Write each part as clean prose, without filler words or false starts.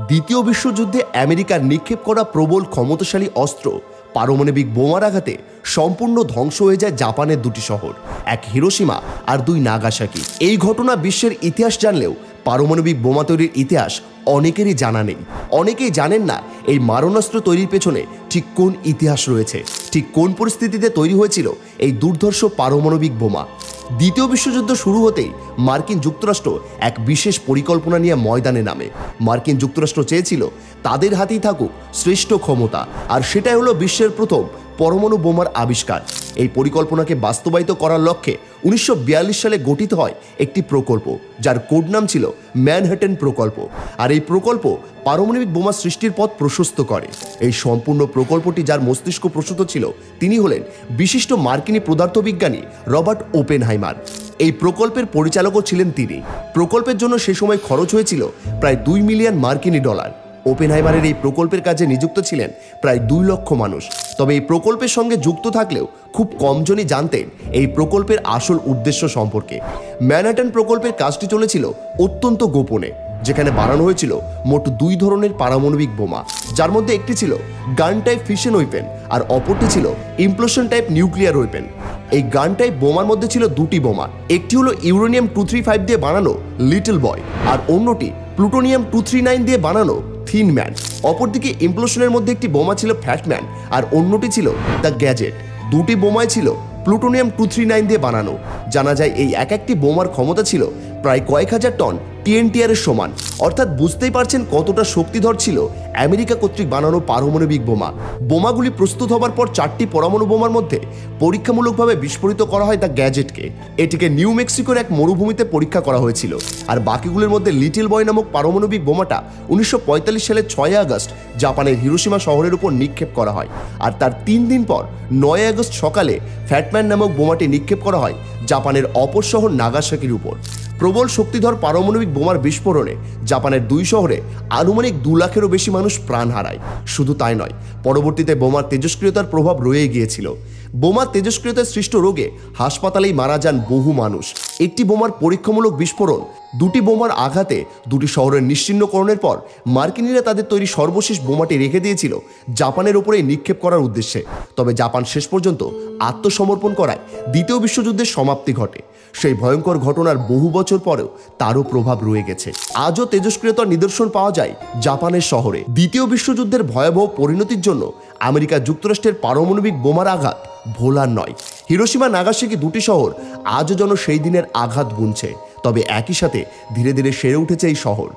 দ্বিতীয় বিশ্বযুদ্ধে আমেরিকার নিক্ষেপ করা প্রবল ক্ষমতাশালী অস্ত্র পারমাণবিক বোমার আঘাতে সম্পূর্ণ ধ্বংস হয়ে যায় জাপানের দুটি শহর, এক হিরোশিমা আর দুই নাগাসাকি। এই ঘটনা বিশ্বের ইতিহাস জানলেও পারমাণবিক বোমা তৈরির ইতিহাস অনেকেরই জানা নেই। অনেকেই জানেন না এই মারণাস্ত্র তৈরির পেছনে ঠিক কোন ইতিহাস রয়েছে, ঠিক কোন পরিস্থিতিতে তৈরি হয়েছিল এই দুর্ধর্ষ পারমাণবিক বোমা। দ্বিতীয় বিশ্বযুদ্ধ শুরু হতেই মার্কিন যুক্তরাষ্ট্র এক বিশেষ পরিকল্পনা নিয়ে ময়দানে নামে। মার্কিন যুক্তরাষ্ট্র চেয়েছিল তাদের হাতেই থাকুক শ্রেষ্ঠ ক্ষমতা, আর সেটাই হলো বিশ্বের প্রথম পরমাণু বোমার আবিষ্কার। এই পরিকল্পনাকে বাস্তবায়িত করার লক্ষ্যে 1942 সালে গঠিত হয় একটি প্রকল্প, যার কোড নাম ছিল ম্যানহাটন প্রকল্প। আর এই প্রকল্প পারমাণবিক বোমা সৃষ্টির পথ প্রশস্ত করে। এই সম্পূর্ণ প্রকল্পটি যার মস্তিষ্ক প্রসূত ছিল তিনি হলেন বিশিষ্ট মার্কিনী পদার্থবিজ্ঞানী রবার্ট ওপেনহাইমার। এই প্রকল্পের পরিচালকও ছিলেন তিনি। প্রকল্পের জন্য সে সময় খরচ হয়েছিল প্রায় $2 মিলিয়ন মার্কিনী। ওপেনহাইমারের এই প্রকল্পের কাজে নিযুক্ত ছিলেন প্রায় 2 লক্ষ মানুষ। তবে এই প্রকল্পের সঙ্গে যুক্ত থাকলেও খুব কমজনই জানতেন এই প্রকল্পের আসল উদ্দেশ্য সম্পর্কে। ম্যানহাটন প্রকল্পের কাজটি চলেছিল অত্যন্ত গোপনে, যেখানে বানানো হয়েছিল মোট 2 ধরনের পারমাণবিক বোমা, যার মধ্যে একটি ছিল গান টাইপ ফিশন ওয়েপেন আর অপরটি ছিল ইমপ্লোশন টাইপ নিউক্লিয়ার ওয়েপেন। এই গান টাইপ বোমার মধ্যে ছিল 2টি বোমা, একটি হলো ইউরেনিয়াম 235 দিয়ে বানানো লিটল বয় আর অন্যটি প্লুটোনিয়াম 239 দিয়ে বানানো থিন ম্যান। অপরদিকে ইমপ্লোশনের মধ্যে একটি বোমা ছিল ফ্যাট ম্যান আর অন্যটি ছিল দ্য গ্যাজেট। দুটি বোমাই ছিল প্লুটোনিয়াম 239 দিয়ে বানানো। জানা যায় এই এক একটি বোমার ক্ষমতা ছিল প্রায় কয়েক হাজার টন TNTR এর সমান। অর্থাৎ বুঝতেই পারছেন কতটা শক্তিধর ছিল আমেরিকা কর্তৃক বানানো পারমাণবিক বোমা। বোমাগুলি প্রস্তুত হবার পর 4টি পরমাণু বোমার মধ্যে পরীক্ষামূলকভাবে বিস্ফোরিত করা হয় দ্য গ্যাজেটকে। এটিকে নিউ মেক্সিকোর এক মরুভূমিতে পরীক্ষা করা হয়েছিল। আর বাকিগুলোর মধ্যে লিটল বয় নামক পারমাণবিক বোমাটা 1945 সালের 6 আগস্ট জাপানের হিরোশিমা শহরের উপর নিক্ষেপ করা হয়। আর তার 3 দিন পর 9 আগস্ট সকালে ফ্যাটম্যান নামক বোমাটি নিক্ষেপ করা হয় জাপানের অপর শহর নাগাসাকির উপর। প্রবল শক্তিধর পারমাণবিক বোমার বিস্ফোরণে জাপানের 2 শহরে আনুমানিক 2 লাখেরও বেশি মানুষ প্রাণ হারায়। শুধু তাই নয়, পরবর্তীতে বোমার তেজস্ক্রিয়তার প্রভাব রয়ে গিয়েছিল। বোমার তেজস্ক্রিয়তায় সৃষ্ট রোগে হাসপাতালেই মারা যান বহু মানুষ। একটি বোমার পরীক্ষামূলক বিস্ফোরণ, 2টি বোমার আঘাতে 2টি শহরের নিশ্চিহ্নকরণের পর মার্কিনীরা তাদের তৈরি সর্বশেষ বোমাটি রেখে দিয়েছিল জাপানের উপরেই নিক্ষেপ করার উদ্দেশ্যে। তবে জাপান শেষ পর্যন্ত আত্মসমর্পণ করায় দ্বিতীয় বিশ্বযুদ্ধের সমাপ্তি ঘটে। সেই ভয়ঙ্কর ঘটনার বহু বছর পরেও তারও প্রভাব রয়ে গেছে। আজও তেজস্ক্রিয়তার নিদর্শন পাওয়া যায় জাপানের শহরে। দ্বিতীয় বিশ্বযুদ্ধের ভয়াবহ পরিণতির জন্য আমেরিকা যুক্তরাষ্ট্রের পারমাণবিক বোমার আঘাত ভোলার নয়। হিরোশিমা নাগাসাকি 2টি শহর আজও যেন সেই দিনের আঘাত বুনছে। তবে একই সাথে ধীরে ধীরে সেরে উঠেছে এই শহর।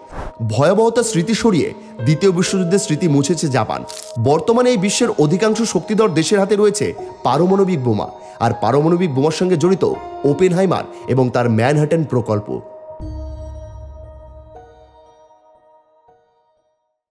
ভয়াবহতার স্মৃতি সরিয়ে দ্বিতীয় বিশ্বযুদ্ধের স্মৃতি মুছেছে জাপান। বর্তমানে এই বিশ্বের অধিকাংশ শক্তিধর দেশের হাতে রয়েছে পারমাণবিক বোমা, আর পারমাণবিক বোমার সঙ্গে জড়িত ওপেনহাইমার এবং তার ম্যানহাটন প্রকল্প।